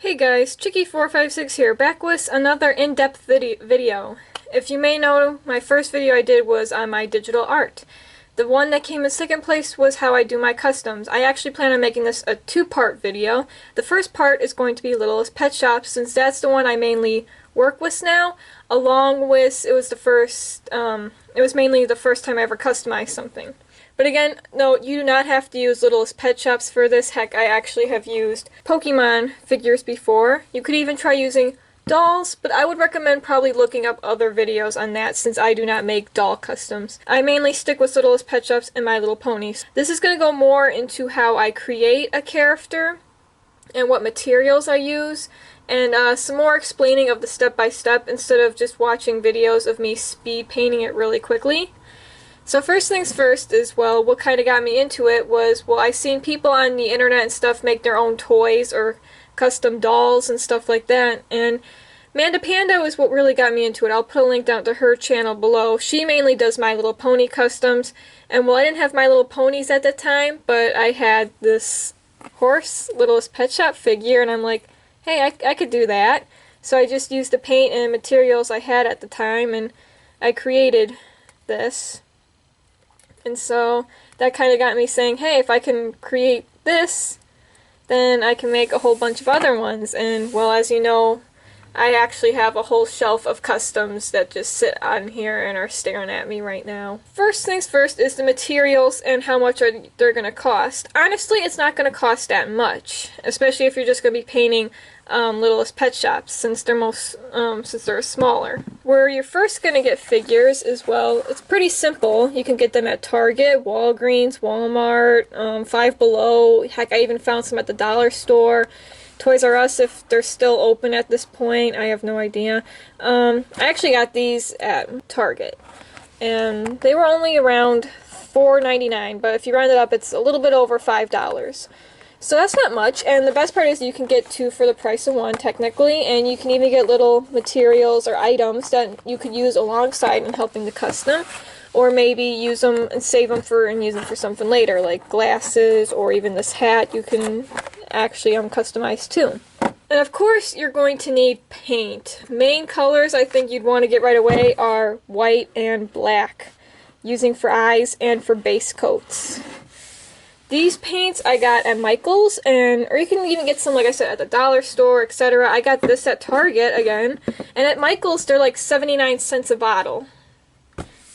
Hey guys, Chicky456 here, back with another in-depth video. If you may know, my first video I did was on my digital art. The one that came in second place was how I do my customs. I actually plan on making this a two-part video. The first part is going to be Littlest Pet Shop, since that's the one I mainly work with now, along with, it was mainly the first time I ever customized something. But again, no, you do not have to use Littlest Pet Shops for this. Heck, I actually have used Pokemon figures before. You could even try using dolls, but I would recommend probably looking up other videos on that since I do not make doll customs. I mainly stick with Littlest Pet Shops and My Little Ponies. This is going to go more into how I create a character and what materials I use, and some more explaining of the step-by-step instead of just watching videos of me speed painting it really quickly. So first things first is, well, what kind of got me into it was, well, I seen people on the internet and stuff make their own toys or custom dolls and stuff like that, and Manda Panda was what really got me into it. I'll put a link down to her channel below. She mainly does My Little Pony customs, and well, I didn't have My Little Ponies at the time, but I had this horse Littlest Pet Shop figure, and I'm like, hey, I could do that. So I just used the paint and materials I had at the time, and I created this. And so that kind of got me saying, hey, if I can create this, then I can make a whole bunch of other ones. And well, as you know, I actually have a whole shelf of customs that just sit on here and are staring at me right now. First things first is the materials and how much they're going to cost. Honestly, it's not going to cost that much, especially if you're just going to be painting Littlest Pet Shops, since they're smaller. Where you're first going to get figures is, well, it's pretty simple. You can get them at Target, Walgreens, Walmart, Five Below. Heck, I even found some at the dollar store. Toys R Us, if they're still open at this point, I have no idea. I actually got these at Target, and they were only around $4.99, but if you round it up, it's a little bit over $5. So that's not much, and the best part is you can get two for the price of one, technically, and you can even get little materials or items that you could use alongside in helping the custom, or maybe use them and save them and use them for something later, like glasses, or even this hat you can actually customize too. And of course, you're going to need paint. Main colors I think you'd want to get right away are white and black, using for eyes and for base coats. These paints I got at Michael's, or you can even get some, like I said, at the dollar store, etc. I got this at Target again, and at Michael's they're like 79 cents a bottle.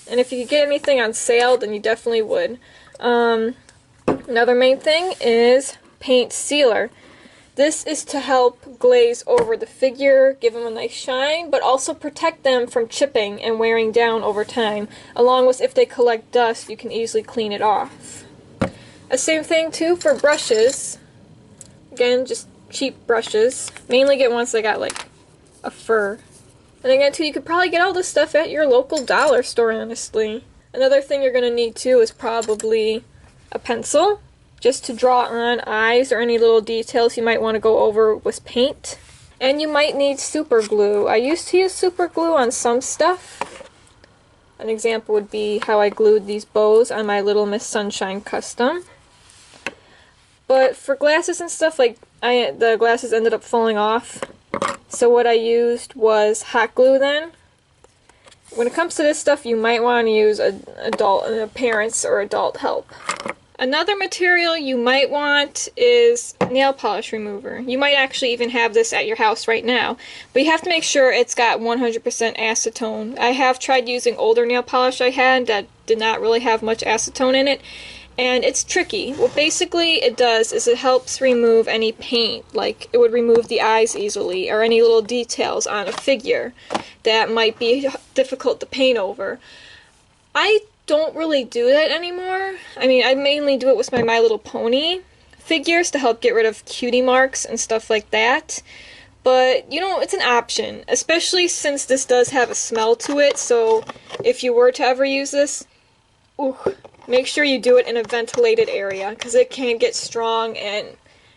And if you could get anything on sale, then you definitely would. Another main thing is paint sealer. This is to help glaze over the figure, give them a nice shine, but also protect them from chipping and wearing down over time. Along with, if they collect dust, you can easily clean it off. The same thing too for brushes. Again, just cheap brushes. Mainly get ones that got like a fur. And again too, you could probably get all this stuff at your local dollar store, honestly. Another thing you're going to need too is probably a pencil, just to draw on eyes or any little details you might want to go over with paint. And you might need super glue. I used to use super glue on some stuff. An example would be how I glued these bows on my Little Miss Sunshine custom. But for glasses and stuff, like the glasses ended up falling off. So what I used was hot glue then. When it comes to this stuff, you might want to use a parent's or adult help. Another material you might want is nail polish remover. You might actually even have this at your house right now, but you have to make sure it's got 100% acetone. I have tried using older nail polish I had that did not really have much acetone in it, and it's tricky. What basically it does is it helps remove any paint, like it would remove the eyes easily, or any little details on a figure that might be difficult to paint over. I don't really do that anymore. I mean, I mainly do it with my Little Pony figures to help get rid of cutie marks and stuff like that. But, you know, it's an option, especially since this does have a smell to it, so if you were to ever use this, make sure you do it in a ventilated area, because it can get strong and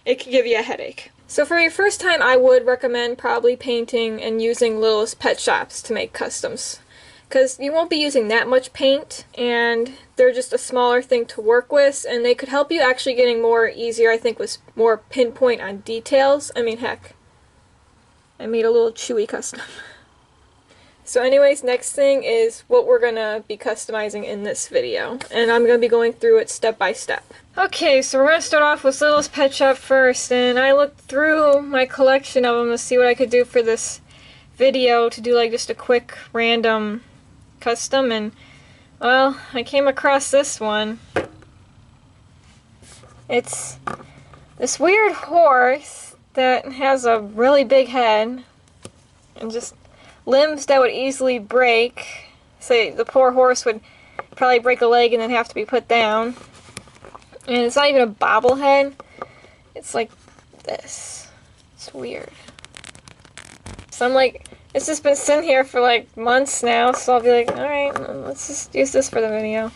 it can give you a headache. So for your first time, I would recommend probably painting and using Littlest Pet Shops to make customs, because you won't be using that much paint, and they're just a smaller thing to work with, and they could help you actually getting more easier, I think, with more pinpoint on details. I mean, heck, I made a little Chewy custom. So anyways, next thing is what we're gonna be customizing in this video, and I'm gonna be going through it step by step. Okay, so we're gonna start off with Littlest Pet Shop first, and I looked through my collection of them to see what I could do for this video to do like just a quick random custom, and well, I came across this one. It's this weird horse that has a really big head and just limbs that would easily break. Say the poor horse would probably break a leg and then have to be put down. And it's not even a bobblehead. It's like this. It's weird. So I'm like, it's just been sitting here for like months now, so I'll be like, alright, let's just use this for the video.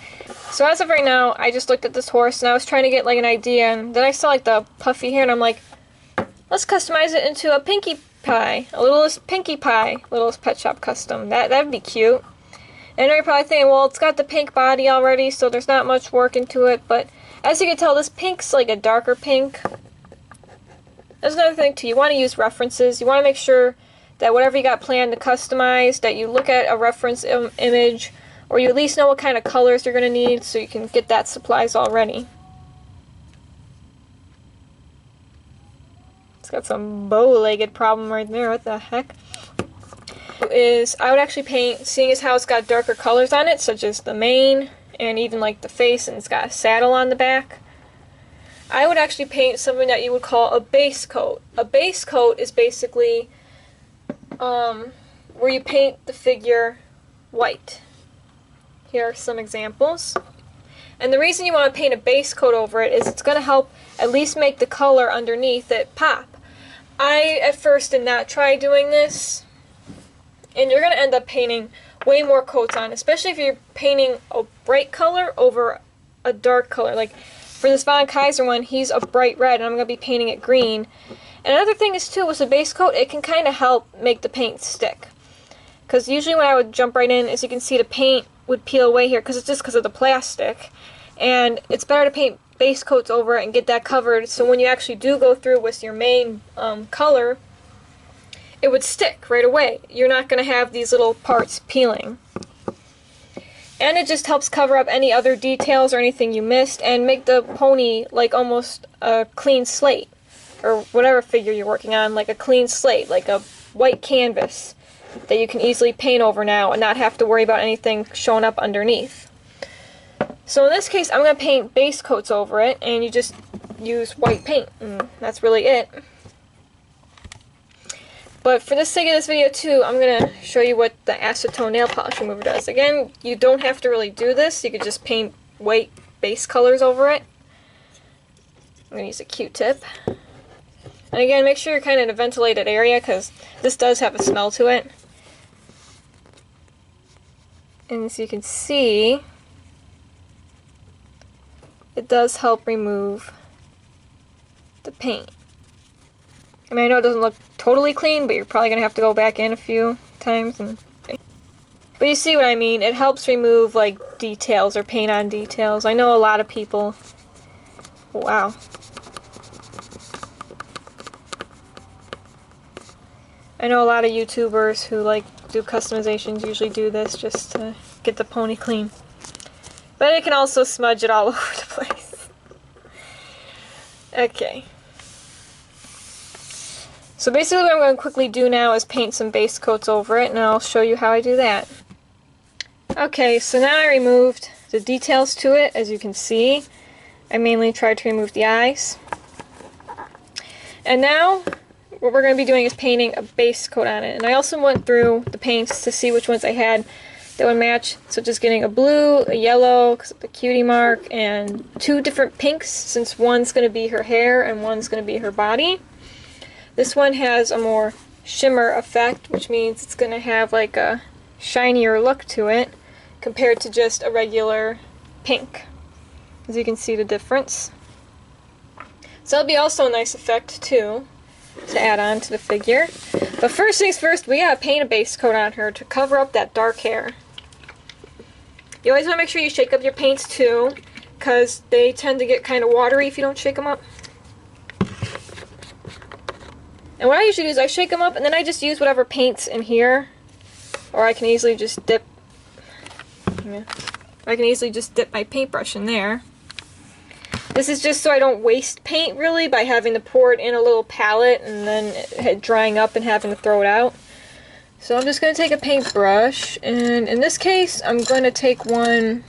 So as of right now, I just looked at this horse and I was trying to get like an idea, and then I saw like the puffy hair and I'm like, let's customize it into a Pinkie Pie, a Littlest Pinkie Pie, Littlest Pet Shop custom. That'd be cute. And I know you're probably thinking, well, it's got the pink body already, so there's not much work into it, but as you can tell, this pink's like a darker pink. There's another thing too, you want to use references. You want to make sure that whatever you got planned to customize, that you look at a reference image, or you at least know what kind of colors you're going to need so you can get that supplies already. It's got some bow-legged problem right there, what the heck? I would actually paint, seeing as how it's got darker colors on it, such as the mane, and even like the face, and it's got a saddle on the back, I would actually paint something that you would call a base coat. A base coat is basically where you paint the figure white. Here are some examples. And the reason you want to paint a base coat over it is it's going to help at least make the color underneath it pop. I at first did not try doing this, and you're going to end up painting way more coats on, especially if you're painting a bright color over a dark color. Like for this Von Kaiser one, he's a bright red, and I'm going to be painting it green. And another thing is too, with the base coat, it can kind of help make the paint stick. Because usually when I would jump right in, as you can see, the paint would peel away here, because it's just because of the plastic. And it's better to paint base coats over it and get that covered, so when you actually do go through with your main color, it would stick right away. You're not going to have these little parts peeling. And it just helps cover up any other details or anything you missed, and make the pony like almost a clean slate. Or whatever figure you're working on, like a clean slate, like a white canvas that you can easily paint over now and not have to worry about anything showing up underneath. So in this case, I'm going to paint base coats over it, and you just use white paint, and that's really it. But for the sake of this video too, I'm going to show you what the acetone nail polish remover does. Again, you don't have to really do this, you could just paint white base colors over it. I'm going to use a Q-tip. And again, make sure you're kind of in a ventilated area, because this does have a smell to it. And as you can see, it does help remove the paint. I mean, I know it doesn't look totally clean, but you're probably going to have to go back in a few times. But you see what I mean, it helps remove like details or paint on details. I know a lot of people, wow. I know a lot of YouTubers who like do customizations usually do this just to get the pony clean. But it can also smudge it all over the place. Okay. So basically what I'm going to quickly do now is paint some base coats over it, and I'll show you how I do that. Okay, so now I removed the details to it, as you can see. I mainly tried to remove the eyes. And now what we're going to be doing is painting a base coat on it. And I also went through the paints to see which ones I had that would match. So just getting a blue, a yellow, because of the cutie mark, and two different pinks, since one's going to be her hair and one's going to be her body. This one has a more shimmer effect, which means it's going to have like a shinier look to it compared to just a regular pink. As you can see the difference. So that'll be also a nice effect too, to add on to the figure. But first things first, we gotta paint a base coat on her to cover up that dark hair. You always want to make sure you shake up your paints too, because they tend to get kind of watery if you don't shake them up. And what I usually do is I shake them up and then I just use whatever paint's in here. Or I can easily just dip, my paintbrush in there. This is just so I don't waste paint really by having to pour it in a little palette and then it drying up and having to throw it out. So I'm just going to take a paintbrush, and in this case I'm going to take one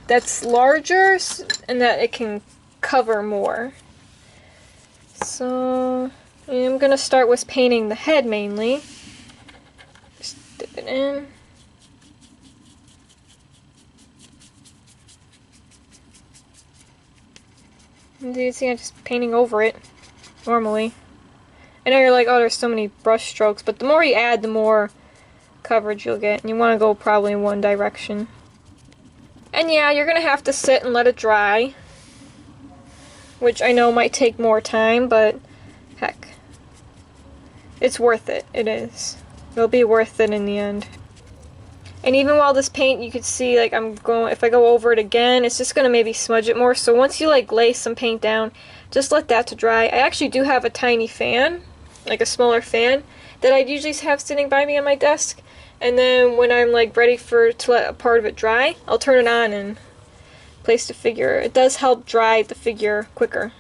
that's larger and that it can cover more. So I'm going to start with painting the head mainly. Just dip it in. And you see I'm just painting over it normally. I know you're like, oh, there's so many brush strokes, but the more you add, the more coverage you'll get. And you want to go probably in one direction. And yeah, you're going to have to sit and let it dry, which I know might take more time, but heck, it's worth it. It is. It'll be worth it in the end. And even while this paint, you could see, like, if I go over it again, it's just going to maybe smudge it more. So once you, like, lay some paint down, just let that to dry. I actually do have a tiny fan, like a smaller fan, that I usually have sitting by me on my desk. And then when I'm, like, ready to let a part of it dry, I'll turn it on and place the figure. It does help dry the figure quicker.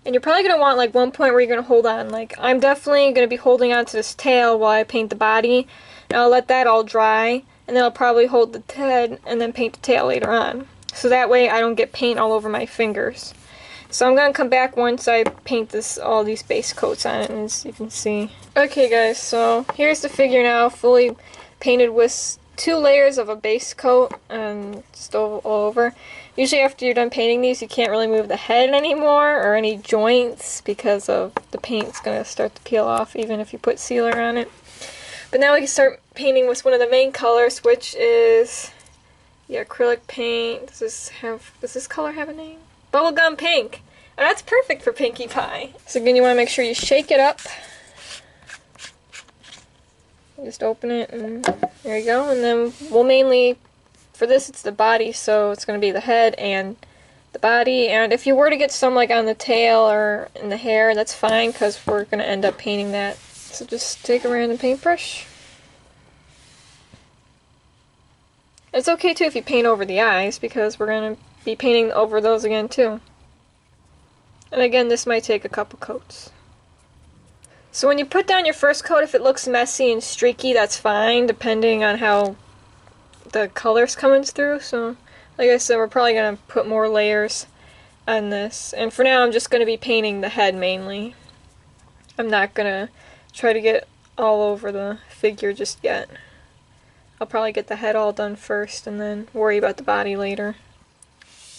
And you're probably going to want, like, one point where you're going to hold on. Like, I'm definitely going to be holding on to this tail while I paint the body. And I'll let that all dry, and then I'll probably hold the head and then paint the tail later on. So that way I don't get paint all over my fingers. So I'm going to come back once I paint all these base coats on it, as you can see. Okay guys, so here's the figure now, fully painted with 2 layers of a base coat and just all over. Usually after you're done painting these, you can't really move the head anymore or any joints because of the paint's going to start to peel off even if you put sealer on it. But now we can start painting with one of the main colors, which is the acrylic paint. Does this color have a name? Bubblegum pink. And that's perfect for Pinkie Pie. So again, you want to make sure you shake it up. Just open it and there you go. And then we'll mainly, for this it's the body, so it's going to be the head and the body. And if you were to get some like on the tail or in the hair, that's fine because we're going to end up painting that. So just take a random paintbrush. It's okay too if you paint over the eyes because we're going to be painting over those again too. And again, this might take a couple coats. So when you put down your first coat, if it looks messy and streaky, that's fine depending on how the color's coming through. So like I said, we're probably going to put more layers on this. And for now, I'm just going to be painting the head mainly. I'm not going to try to get all over the figure just yet. I'll probably get the head all done first and then worry about the body later.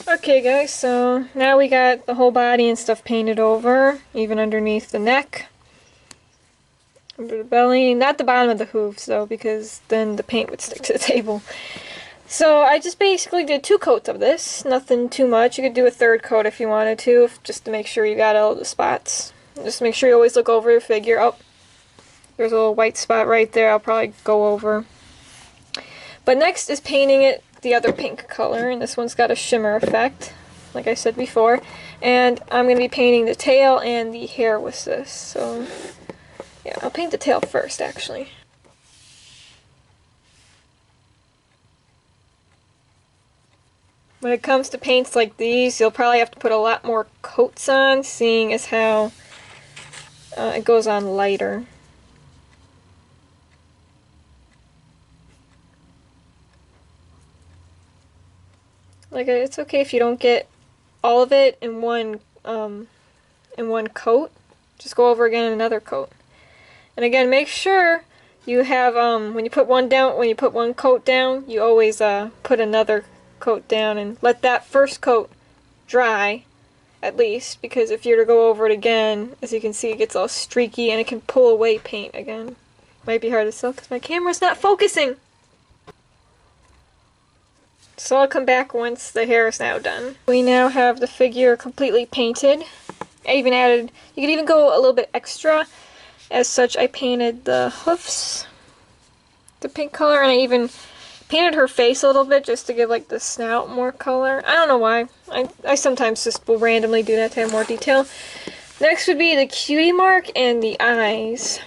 Okay guys, so now we got the whole body and stuff painted over, even underneath the neck, under the belly, not the bottom of the hooves though, because then the paint would stick to the table. So I just basically did 2 coats of this, nothing too much. You could do a 3rd coat if you wanted to, just to make sure you got all the spots. Just make sure you always look over your figure. Oh, there's a little white spot right there, I'll probably go over. But next is painting it the other pink color, and this one's got a shimmer effect, like I said before. And I'm going to be painting the tail and the hair with this. So, yeah, I'll paint the tail first, actually. When it comes to paints like these, you'll probably have to put a lot more coats on, seeing as how it goes on lighter. Like, it's okay if you don't get all of it in one coat. Just go over again in another coat. And again, make sure you have when you put one coat down, you always put another coat down and let that first coat dry at least, because if you're to go over it again, as you can see, it gets all streaky and it can pull away paint again. Might be hard to tell because my camera's not focusing. So I'll come back once the hair is now done. We now have the figure completely painted. I even added, you could even go a little bit extra. As such, I painted the hoofs, the pink color, and I even painted her face a little bit just to give like the snout more color. I don't know why. I sometimes just will randomly do that to have more detail. Next would be the cutie mark and the eyes.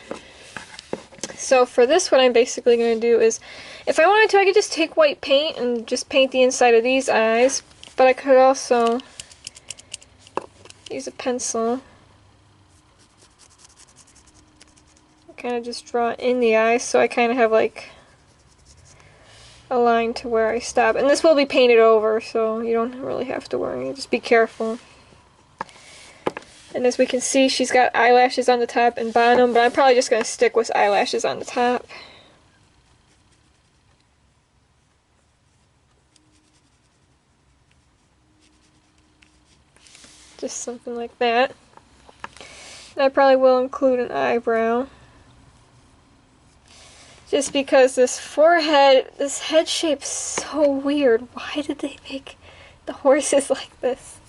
So for this, what I'm basically going to do is, if I wanted to, I could just take white paint and just paint the inside of these eyes, but I could also use a pencil. Kind of just draw in the eyes, so I kind of have like a line to where I stop. And this will be painted over, so you don't really have to worry. Just be careful. And as we can see, she's got eyelashes on the top and bottom, but I'm probably just going to stick with eyelashes on the top. Just something like that. And I probably will include an eyebrow. Just because this forehead, this head shape's so weird. Why did they make the horses like this?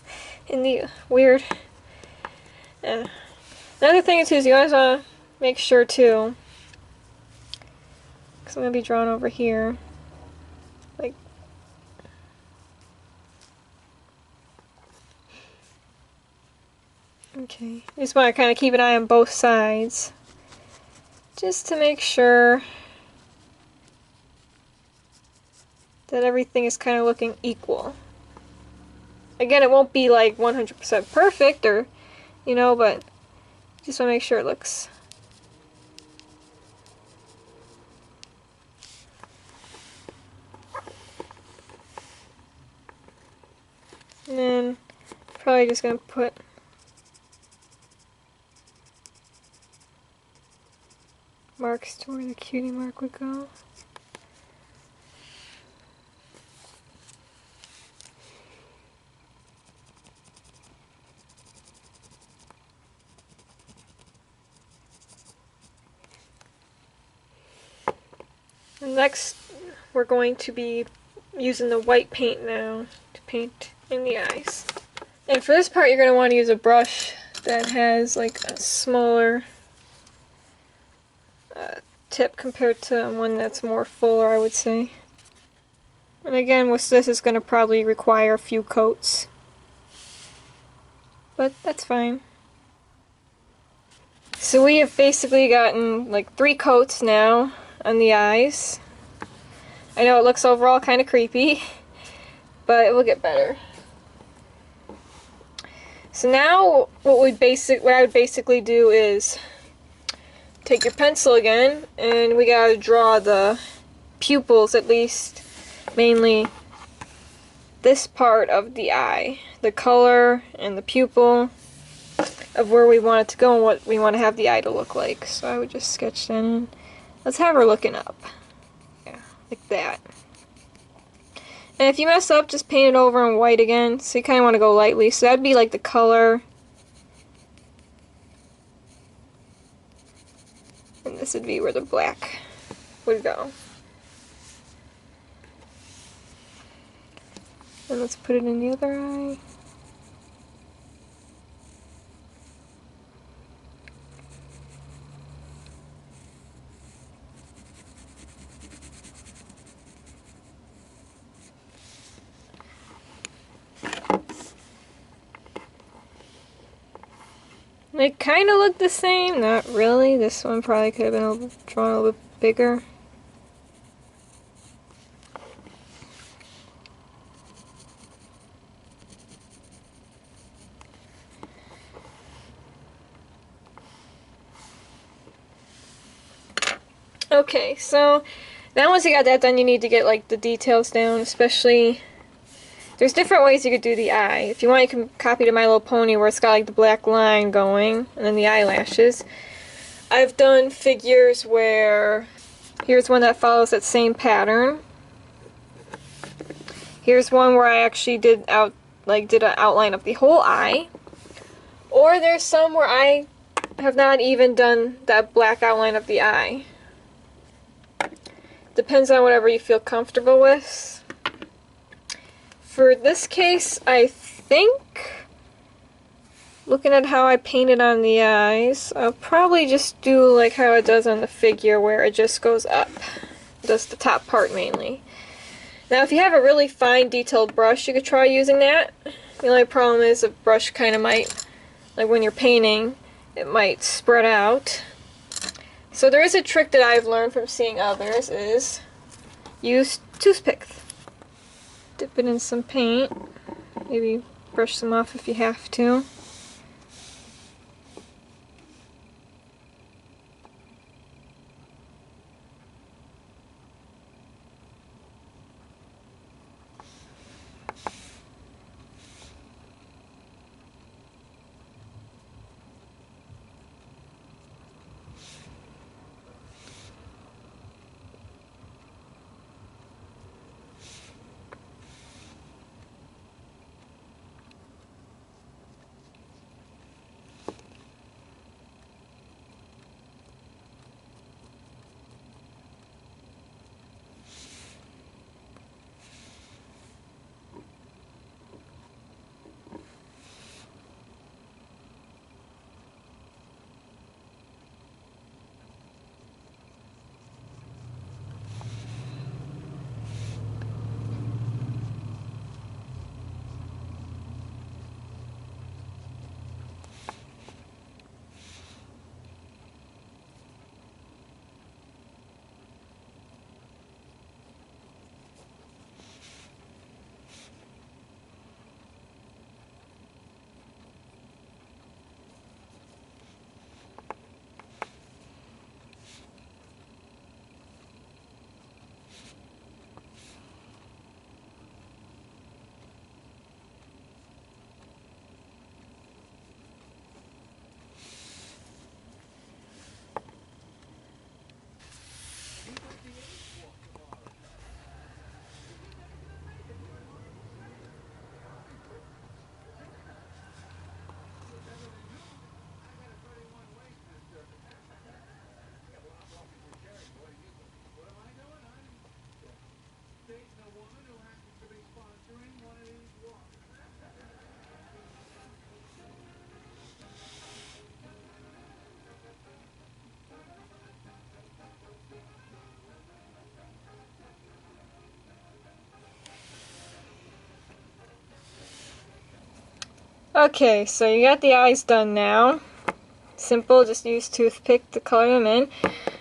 In the weird... Another thing too is you always want to make sure too, because I'm going to be drawn over here, like, okay, you just want to kind of keep an eye on both sides, just to make sure that everything is kind of looking equal. Again, it won't be like 100% perfect, or you know, but just want to make sure it looks. And then probably just going to put marks to where the cutie mark would go. Next, we're going to be using the white paint now to paint in the eyes. And for this part, you're going to want to use a brush that has like a smaller tip compared to one that's more fuller, I would say. And again, with this, it's going to probably require a few coats. But that's fine. So we have basically gotten like 3 coats now on the eyes. I know it looks overall kind of creepy, but it will get better. So now what I would basically do is take your pencil again, and we gotta draw the pupils, at least mainly this part of the eye, the color and the pupil of where we want it to go and what we want to have the eye to look like. So I would just sketch that in. Let's have her looking up. Yeah, like that. And if you mess up, just paint it over in white again. So you kind of want to go lightly. So that'd be like the color. And this would be where the black would go. And let's put it in the other eye. They kind of look the same, not really. This one probably could have been drawn a little bit bigger. Okay, so now once you got that done, you need to get like the details down, especially... There's different ways you could do the eye. If you want, you can copy to My Little Pony where it's got like the black line going, and then the eyelashes. I've done figures where here's one that follows that same pattern. Here's one where I actually did an outline of the whole eye. Or there's some where I have not even done that black outline of the eye. Depends on whatever you feel comfortable with. For this case, I think, looking at how I painted on the eyes, I'll probably just do like how it does on the figure where it just goes up. Just the top part mainly. Now if you have a really fine detailed brush, you could try using that. The only problem is the brush kind of might like when you're painting, it might spread out. So there is a trick that I've learned from seeing others is use toothpicks. Dip it in some paint, maybe brush some off if you have to. Okay, so you got the eyes done now. Simple, just use toothpick to color them in.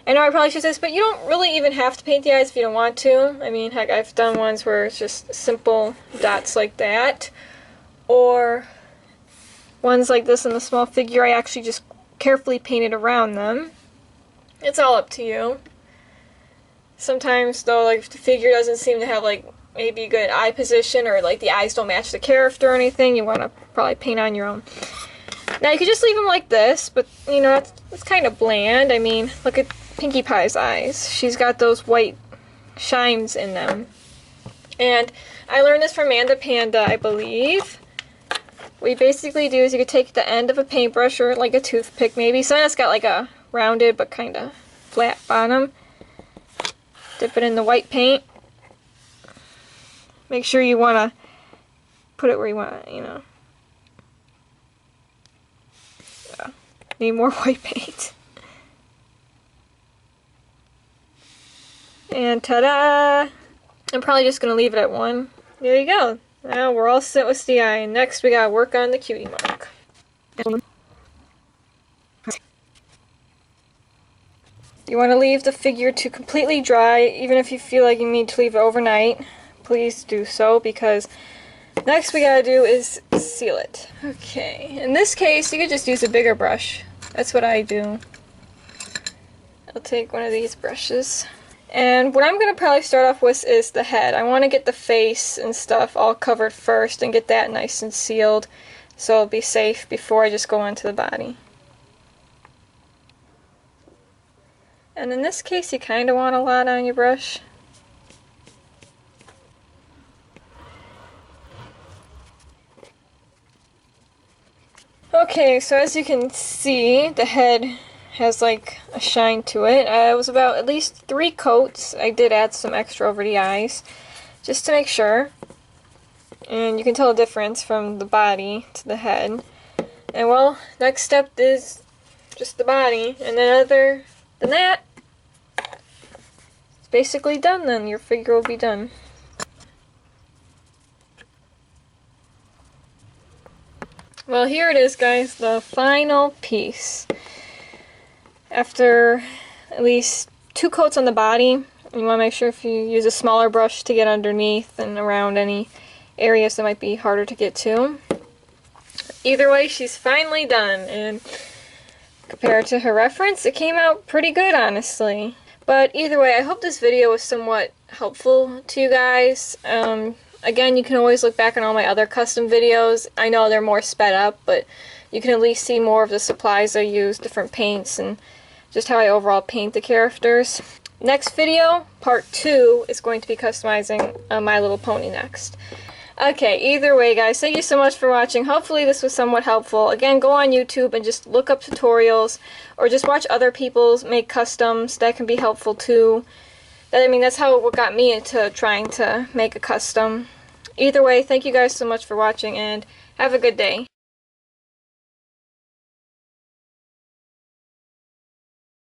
I know I probably should say this, but you don't really even have to paint the eyes if you don't want to. I mean, heck, I've done ones where it's just simple dots like that. Or ones like this in the small figure, I actually just carefully painted around them. It's all up to you. Sometimes, though, like if the figure doesn't seem to have like maybe a good eye position, or like the eyes don't match the character or anything, you want to probably paint on your own. Now you could just leave them like this, but you know, that's kind of bland. I mean, look at Pinkie Pie's eyes. She's got those white shines in them. And I learned this from Amanda Panda, I believe. What you basically do is you could take the end of a paintbrush or like a toothpick maybe, something that's got like a rounded but kind of flat bottom. Dip it in the white paint. Make sure you want to put it where you want it, you know. Yeah. Need more white paint. And ta-da! I'm probably just going to leave it at 1. There you go. Now we're all set with the eye. And next we got to work on the cutie mark. You want to leave the figure to completely dry, even if you feel like you need to leave it overnight. Please do so, because next we gotta do is seal it. Okay, in this case you could just use a bigger brush. That's what I do. I'll take one of these brushes. And what I'm gonna probably start off with is the head. I want to get the face and stuff all covered first and get that nice and sealed so it'll be safe before I just go on to the body. And in this case you kinda want a lot on your brush. Okay, so as you can see, the head has like a shine to it. It was about at least 3 coats. I did add some extra over the eyes, just to make sure. And you can tell the difference from the body to the head. And well, next step is just the body. And then other than that, it's basically done then. Your figure will be done. Well, here it is, guys, the final piece. After at least 2 coats on the body, you want to make sure if you use a smaller brush to get underneath and around any areas that might be harder to get to. Either way, she's finally done, and compared to her reference, it came out pretty good, honestly. But either way, I hope this video was somewhat helpful to you guys. Again, you can always look back on all my other custom videos. I know they're more sped up, but you can at least see more of the supplies I use, different paints, and just how I overall paint the characters. Next video, part 2, is going to be customizing My Little Pony next. Okay, either way, guys, thank you so much for watching. Hopefully this was somewhat helpful. Again, go on YouTube and just look up tutorials, or just watch other people's make customs. That can be helpful too. That's how it got me into trying to make a custom. Either way, thank you guys so much for watching, and have a good day.